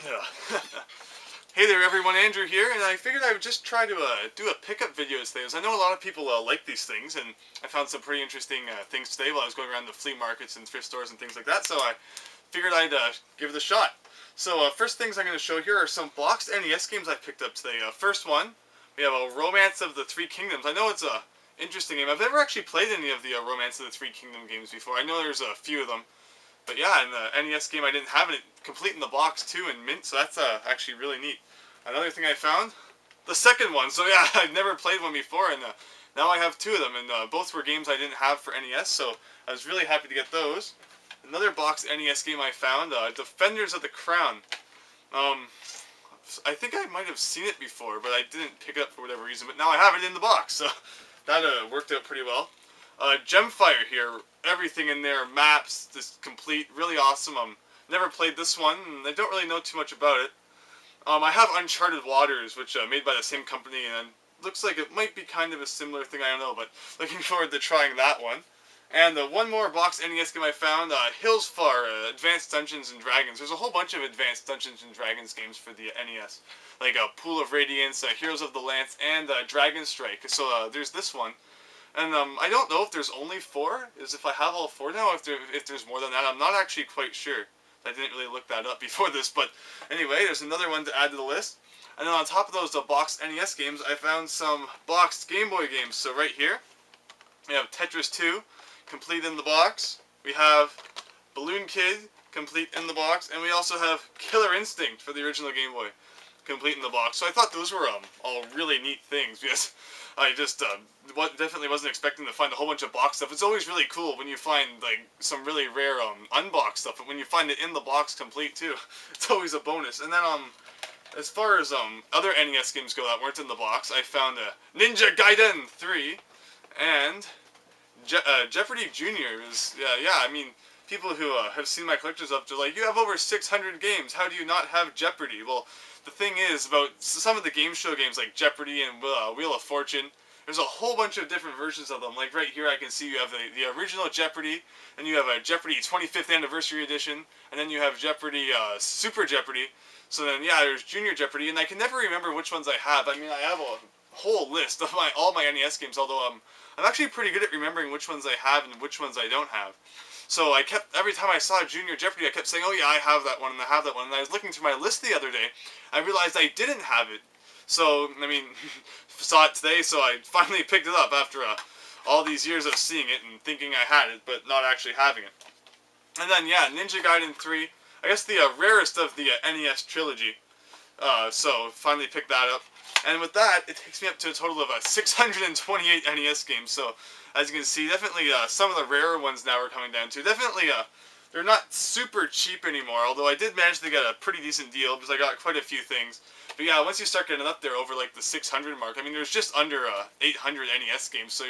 Yeah. Hey there everyone, Andrew here, and I figured I would just try to do a pickup video today, as I know a lot of people like these things, and I found some pretty interesting things today while I was going around the flea markets and thrift stores and things like that, so I figured I'd give it a shot. So first things I'm going to show here are some boxed NES games I picked up today. First one, we have a Romance of the Three Kingdoms. I know it's a interesting game. I've never actually played any of the Romance of the Three Kingdom games before. I know there's a few of them. But yeah, in the NES game I didn't have it complete in the box too in mint, so that's actually really neat. Another thing I found, the second one. So yeah, I'd never played one before, and now I have two of them, and both were games I didn't have for NES, so I was really happy to get those. Another boxed NES game I found, Defenders of the Crown. I think I might have seen it before, but I didn't pick it up for whatever reason, but now I have it in the box, so that worked out pretty well. Gemfire here, everything in there, maps, just complete, really awesome. Never played this one, and I don't really know too much about it. I have Uncharted Waters, which made by the same company, and looks like it might be kind of a similar thing, I don't know, but looking forward to trying that one. And one more box NES game I found, Hillsfar, Advanced Dungeons & Dragons. There's a whole bunch of Advanced Dungeons & Dragons games for the NES, like Pool of Radiance, Heroes of the Lance, and Dragon Strike. So there's this one. And I don't know if there's only 4, is if I have all 4 now, if there's more than that. I'm not actually quite sure. I didn't really look that up before this, but anyway, there's another one to add to the list. And then on top of those boxed NES games, I found some boxed Game Boy games. So right here, we have Tetris 2, complete in the box. We have Balloon Kid, complete in the box. And we also have Killer Instinct for the original Game Boy, complete in the box. So I thought those were all really neat things, because I just definitely wasn't expecting to find a whole bunch of box stuff. It's always really cool when you find like some really rare unboxed stuff, but when you find it in the box complete too, it's always a bonus. And then as far as other NES games go that weren't in the box, I found Ninja Gaiden 3 and Jeopardy Junior. I mean, people who have seen my collector's up, they're like, you have over 600 games. How do you not have Jeopardy? Well, the thing is, about some of the game show games like Jeopardy and Wheel of Fortune, there's a whole bunch of different versions of them. Like right here I can see you have the original Jeopardy, and you have a Jeopardy 25th Anniversary Edition, and then you have Jeopardy Super Jeopardy. So then, yeah, there's Junior Jeopardy, and I can never remember which ones I have. I mean, I have a whole list of all my NES games, although I'm actually pretty good at remembering which ones I have and which ones I don't have. So I kept, every time I saw Junior Jeopardy, I kept saying, oh yeah, I have that one, and I have that one. And I was looking through my list the other day, I realized I didn't have it. So, I mean, saw it today, so I finally picked it up after all these years of seeing it and thinking I had it, but not actually having it. And then, yeah, Ninja Gaiden 3, I guess the rarest of the NES trilogy. So, finally picked that up. And with that, it takes me up to a total of 628 NES games. So, as you can see, definitely some of the rarer ones now are coming down to. Definitely, they're not super cheap anymore, although I did manage to get a pretty decent deal because I got quite a few things. But yeah, once you start getting up there over like the 600 mark, I mean, there's just under 800 NES games, so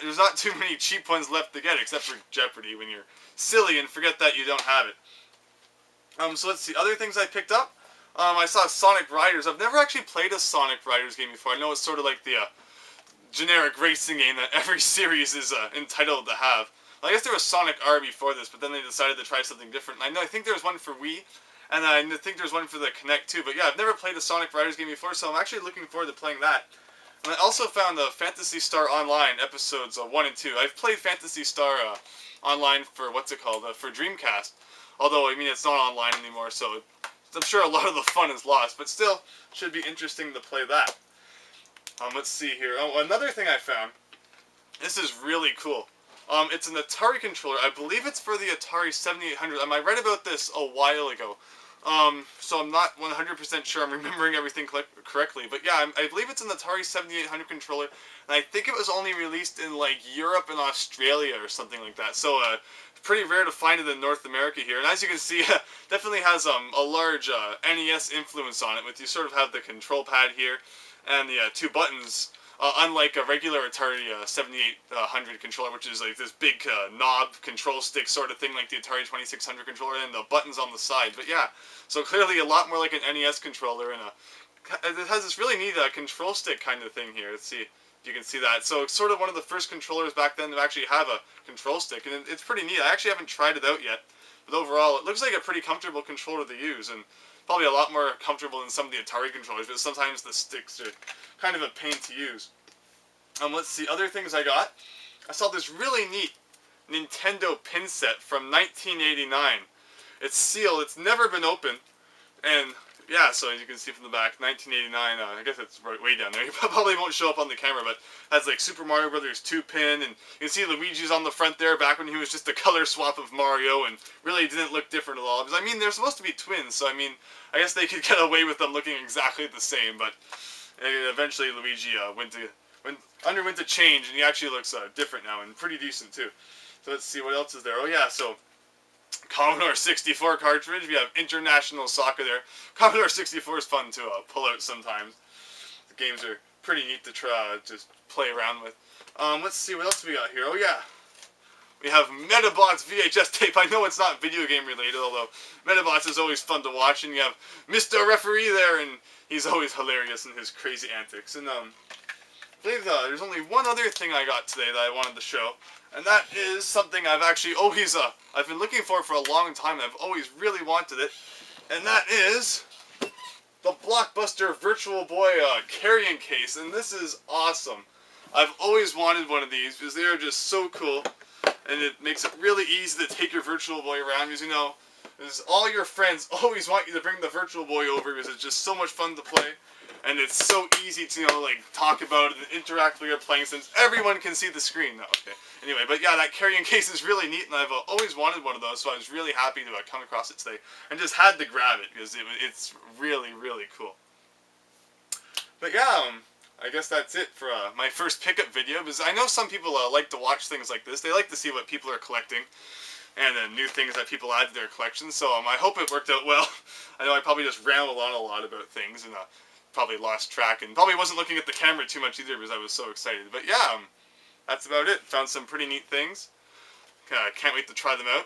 there's not too many cheap ones left to get, except for Jeopardy when you're silly and forget that you don't have it. So let's see, other things I picked up. I saw Sonic Riders. I've never actually played a Sonic Riders game before. I know it's sort of like the generic racing game that every series is entitled to have. Well, I guess there was Sonic R before this, but then they decided to try something different. I think there was one for Wii, and I think there's one for the Kinect too. But yeah, I've never played a Sonic Riders game before, so I'm actually looking forward to playing that. And I also found the Phantasy Star Online episodes 1 and 2. I've played Phantasy Star online for, for Dreamcast. Although, I mean, it's not online anymore, so I'm sure a lot of the fun is lost. But still, should be interesting to play that. Let's see here. Oh, another thing I found. This is really cool. It's an Atari controller. I believe it's for the Atari 7800. I read about this a while ago. So I'm not 100% sure I'm remembering everything correctly. But yeah, I believe it's an Atari 7800 controller. And I think it was only released in like Europe and Australia or something like that. So pretty rare to find it in North America here. And as you can see, definitely has a large NES influence on it. With you sort of have the control pad here and the 2 buttons. Unlike a regular Atari 7800 controller, which is like this big knob control stick sort of thing like the Atari 2600 controller, and the buttons on the side. But yeah, so clearly a lot more like an NES controller, and it has this really neat control stick kind of thing here. Let's see if you can see that. So it's sort of one of the first controllers back then to actually have a control stick, and it's pretty neat. I actually haven't tried it out yet, But overall, it looks like a pretty comfortable controller to use, and probably a lot more comfortable than some of the Atari controllers, but sometimes the sticks are kind of a pain to use. Let's see, other things I got. I saw this really neat Nintendo pin set from 1989. It's sealed, it's never been opened, and yeah, so as you can see from the back, 1989, I guess it's right way down there. It probably won't show up on the camera, but has like Super Mario Brothers 2-pin, and you can see Luigi's on the front there back when he was just a color swap of Mario, and really didn't look different at all. Because, I mean, they're supposed to be twins, so I mean, I guess they could get away with them looking exactly the same, but eventually Luigi underwent a change, and he actually looks different now, and pretty decent too. So let's see, what else is there? Oh yeah, so Commodore 64 cartridge. We have International Soccer there. Commodore 64 is fun to pull out sometimes. The games are pretty neat to try just play around with. Let's see, what else we got here? Oh yeah, we have Metabots VHS tape. I know it's not video game related, although Metabots is always fun to watch. And you have Mr. Referee there, and he's always hilarious in his crazy antics. And I believe there's only one other thing I got today that I wanted to show. And that is something I've actually always, I've been looking for a long time, and I've always really wanted it. And that is the Blockbuster Virtual Boy carrying case. And this is awesome. I've always wanted one of these because they are just so cool. And it makes it really easy to take your Virtual Boy around because, you know, all your friends always want you to bring the Virtual Boy over because it's just so much fun to play. And it's so easy to, you know, like, talk about it and interact while you're playing since everyone can see the screen. No, okay. Anyway, but yeah, that carrying case is really neat, and I've always wanted one of those, so I was really happy to come across it today. And just had to grab it, because it's really, really cool. But yeah, I guess that's it for my first pickup video, because I know some people like to watch things like this. They like to see what people are collecting, and new things that people add to their collections, so I hope it worked out well. I know I probably just rambled on a lot about things, and probably lost track, and probably wasn't looking at the camera too much either because I was so excited. But yeah, that's about it. Found some pretty neat things. Can't wait to try them out.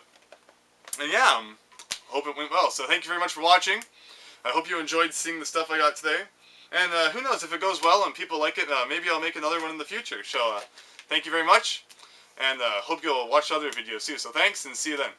And yeah, hope it went well. So thank you very much for watching. I hope you enjoyed seeing the stuff I got today. And who knows, if it goes well and people like it, maybe I'll make another one in the future. So thank you very much, and hope you'll watch other videos too. So thanks, and see you then.